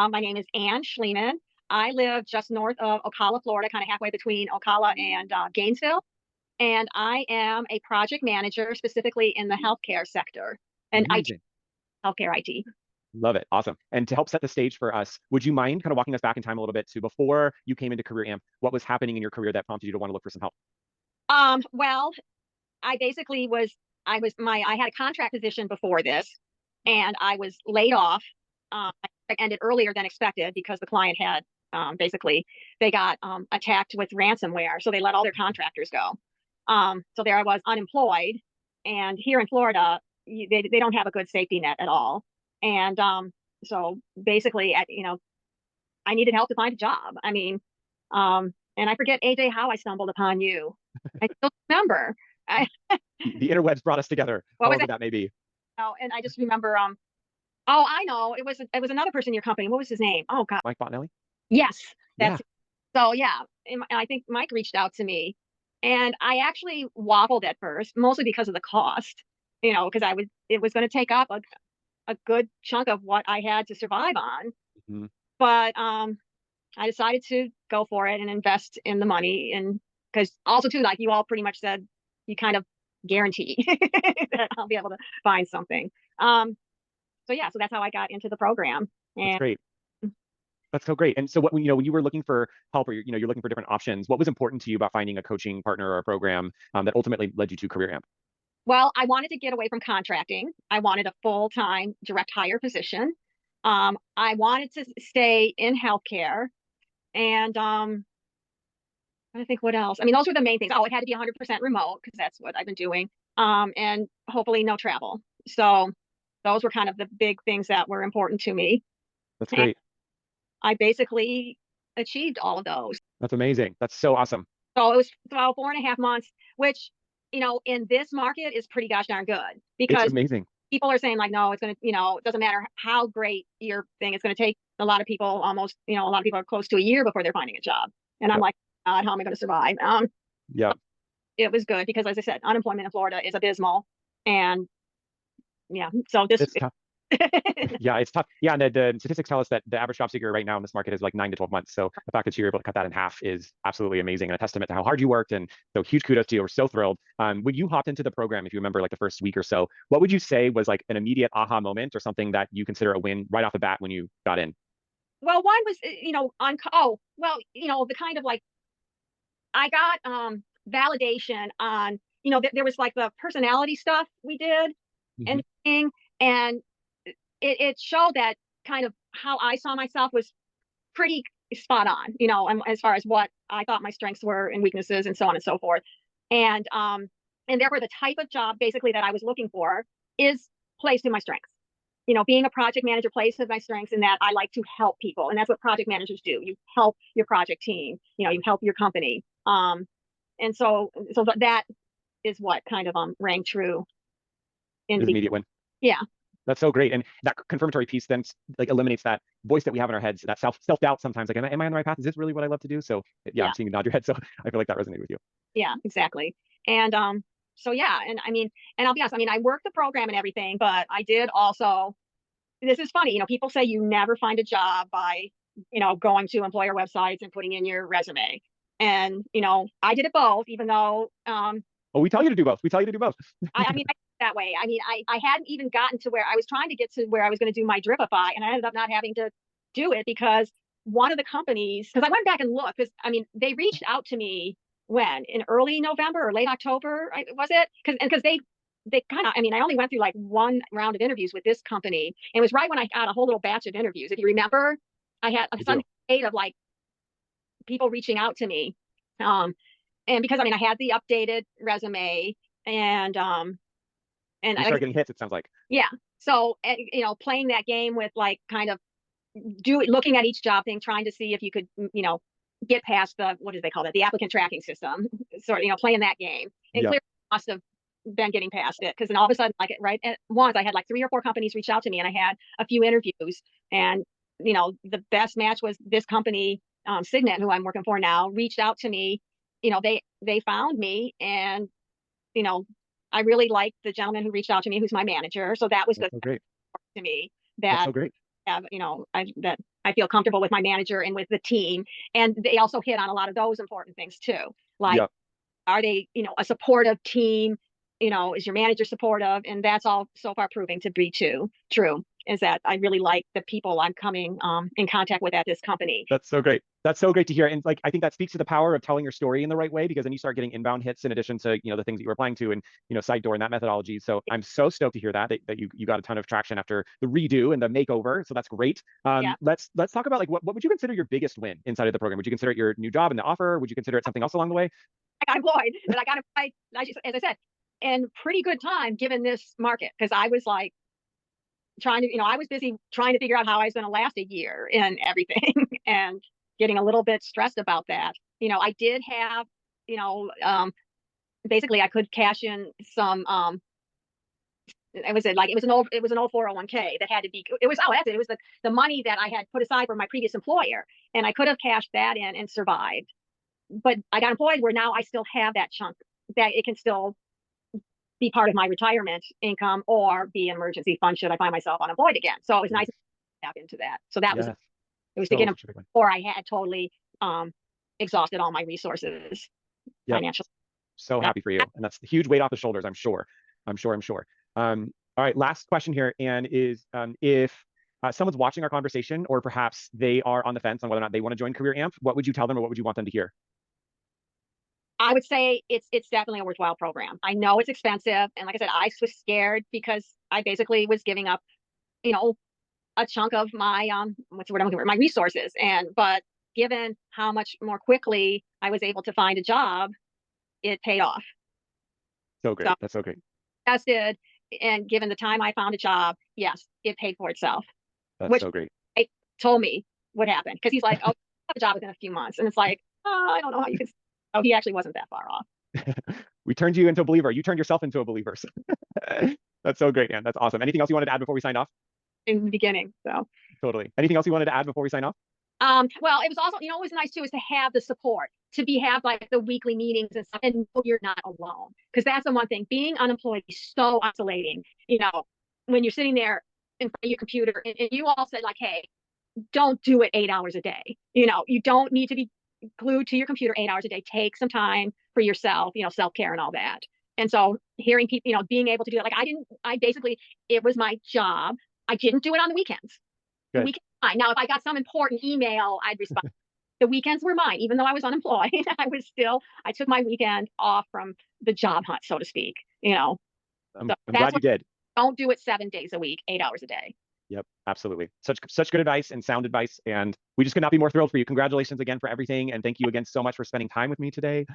My name is Ann Schliemann. I live just north of Ocala, Florida, kind of halfway between Ocala and Gainesville. And I am a project manager specifically in the healthcare sector and IT, Amazing. healthcare IT. Love it. Awesome. And to help set the stage for us, would you mind kind of walking us back in time a little bit to before you came into Career Amp? What was happening in your career that prompted you to want to look for some help? Well, I basically I had a contract position before this, and I was laid off. It ended earlier than expected because the client had basically they got attacked with ransomware, so they let all their contractors go. So there I was unemployed, and here in Florida, they don't have a good safety net at all. And so basically, I needed help to find a job. And I forget, AJ, how I stumbled upon you. I still remember. I, The interwebs brought us together, what was however it? that may be. Oh, and I just remember. Oh, I know. It was another person in your company. What was his name? Oh God. Mike Bottinelli? Yes, Yeah. that's so. Yeah, and I think Mike reached out to me, and I actually waffled at first, mostly because of the cost. Because it was going to take up a good chunk of what I had to survive on. Mhm. But I decided to go for it and invest in the money, and because also too, like you all pretty much said, you kind of guarantee that I'll be able to find something. So yeah, so that's how I got into the program. That's And great. That's so great. And so what, when you were looking for help or you're looking for different options, what was important to you about finding a coaching partner or a program that ultimately led you to Career Amp? well, I wanted to get away from contracting. I wanted a full-time direct hire position. I wanted to stay in healthcare, and I think what else? I mean, those were the main things. Oh, it had to be 100% remote because that's what I've been doing. And hopefully no travel. So those were kind of the big things that were important to me. That's And great. I basically achieved all of those. That's amazing. That's so awesome. So it was about 4.5 months, which, in this market is pretty gosh darn good It's because amazing. people are saying like, no, it's going to, it doesn't matter how great your thing, it's going to take a lot of people almost, a lot of people are close to a year before they're finding a job. And I'm Yep. like, God, how am I going to survive? Yep. It was good because, as I said, unemployment in Florida is abysmal. And yeah, so this, It's tough. Yeah, it's tough. Yeah, and the statistics tell us that the average job seeker right now in this market is like 9 to 12 months. So the fact that you're able to cut that in half is absolutely amazing and a testament to how hard you worked. And so huge kudos to you. We're so thrilled. When you hopped into the program, if you remember like the first week or so, what would you say was like an immediate aha moment or something that you consider a win right off the bat when you got in? well, one was, oh, well, the kind of like, I got validation on, there was like the personality stuff we did Hmm. and thing, and it showed that kind of how I saw myself was pretty spot on, as far as what I thought my strengths were and weaknesses and so on and so forth. And therefore the type of job basically that I was looking for is placed in my strengths. Being a project manager plays to my strengths in that I like to help people, and that's what project managers do. You help your project team. You help your company. And so that is what kind of rang true in It the was beginning. immediate win. Yeah, That's so great. And that confirmatory piece then like eliminates that voice that we have in our heads, that self doubt sometimes. Like, am I on the right path? Is this really what I love to do? So yeah, yeah, I'm seeing you nod your head. So I feel like that resonated with you. yeah, exactly. And so yeah, and I mean, and I'll be honest, I mean, I worked the program and everything, but I did also. This is funny, people say you never find a job by, going to employer websites and putting in your resume. And I did it both, even though Oh, we tell you to do both. We tell you to do both. I mean, that way. I mean, I hadn't even gotten to where I was trying to get to where I was going to do my Dripify, and I ended up not having to do it because one of the companies, because I went back and looked, because I mean, they reached out to me when in early November or late October, was it? Because they kind of, I mean, I only went through like one round of interviews with this company. And it was right when I got a whole little batch of interviews. If you remember, I had a I Sunday do. eight of like people reaching out to me. Um, and because I mean, I had the updated resume, and You like, start getting hits, it sounds like. yeah. So, playing that game with like kind of looking at each job thing, trying to see if you could, get past the, what do they call that? The applicant tracking system, sort of, playing that game. And Yep. clearly must have been getting past it because then all of a sudden, like right at once, I had like 3 or 4 companies reach out to me, and I had a few interviews. And the best match was this company, Signet, who I'm working for now, reached out to me. They found me, and you know, I really liked the gentleman who reached out to me, who's my manager. So that was That's good so great. to me That's that so great. have, I I feel comfortable with my manager and with the team. And they also hit on a lot of those important things too. Like, Yep. are they, a supportive team? Is your manager supportive? And that's all so far proving to be true. Is that I really like the people I'm coming in contact with at this company. That's so great. That's so great to hear. And like, I think that speaks to the power of telling your story in the right way, because then you start getting inbound hits in addition to, the things that you were applying to, and, side door and that methodology. So I'm so stoked to hear that you got a ton of traction after the redo and the makeover. So that's great. Yeah, Let's talk about like, what would you consider your biggest win inside of the program? Would you consider it your new job and the offer? Would you consider it something else along the way? I got employed, but I got employed, as I said, in pretty good time given this market, because I was like trying to, I was busy trying to figure out how I was going to last a year and everything, and getting a little bit stressed about that. I did have, you know, um, basically I could cash in some. It was an old 401k that had to be. It was actually it was the money that I had put aside for my previous employer, and I could have cashed that in and survived. But I got employed where now I still have that chunk that it can still be part of my retirement income or be an emergency fund should I find myself unemployed again. So it was nice Yes. to tap into that. So that was Yes. it was to So get such a big one. before I had totally um exhausted all my resources Yep. financially. So Yeah. happy for you. And that's a huge weight off the shoulders, I'm sure. I'm sure. All right, last question here. And is if someone's watching our conversation, or perhaps they are on the fence on whether or not they want to join Career Amp, what would you tell them, or what would you want them to hear? I would say it's definitely a worthwhile program. I know it's expensive, and like I said, I was scared because I basically was giving up, you know, a chunk of my what's the word I'm looking for, my resources. And but given how much more quickly I was able to find a job, it paid off. So So great. That's so great. tested, and given the time I found a job, yes, it paid for itself. That's Which so great. I told me what happened, because he's like, "Oh, I'll have a job within a few months," and it's like, "Oh, I don't know how you could." Oh, he actually wasn't that far off We turned you into a believer. You turned yourself into a believer. That's so great, man. That's awesome. Anything else you wanted to add before we sign off? in the beginning. So, Totally. Anything else you wanted to add before we sign off? well, it was also, what was nice too is to have the support, have like the weekly meetings and stuff, and know you're not alone. Because that's the one thing. Being unemployed is so isolating. When you're sitting there in front of your computer, and you all said like, "Hey, don't do it 8 hours a day. You don't need to be glued to your computer 8 hours a day. Take some time for yourself, self care and all that." And so hearing people, being able to do it, like I basically, it was my job. I didn't do it on the weekends. The Good. weekends fine. Now, if I got some important email, I'd respond. The weekends were mine, even though I was unemployed. I took my weekend off from the job hunt, so to speak. I'm, So I'm that's glad you what, did. don't do it 7 days a week, 8 hours a day. Yep, absolutely. Such good advice and sound advice. And we just could not be more thrilled for you. Congratulations again for everything. And thank you again so much for spending time with me today.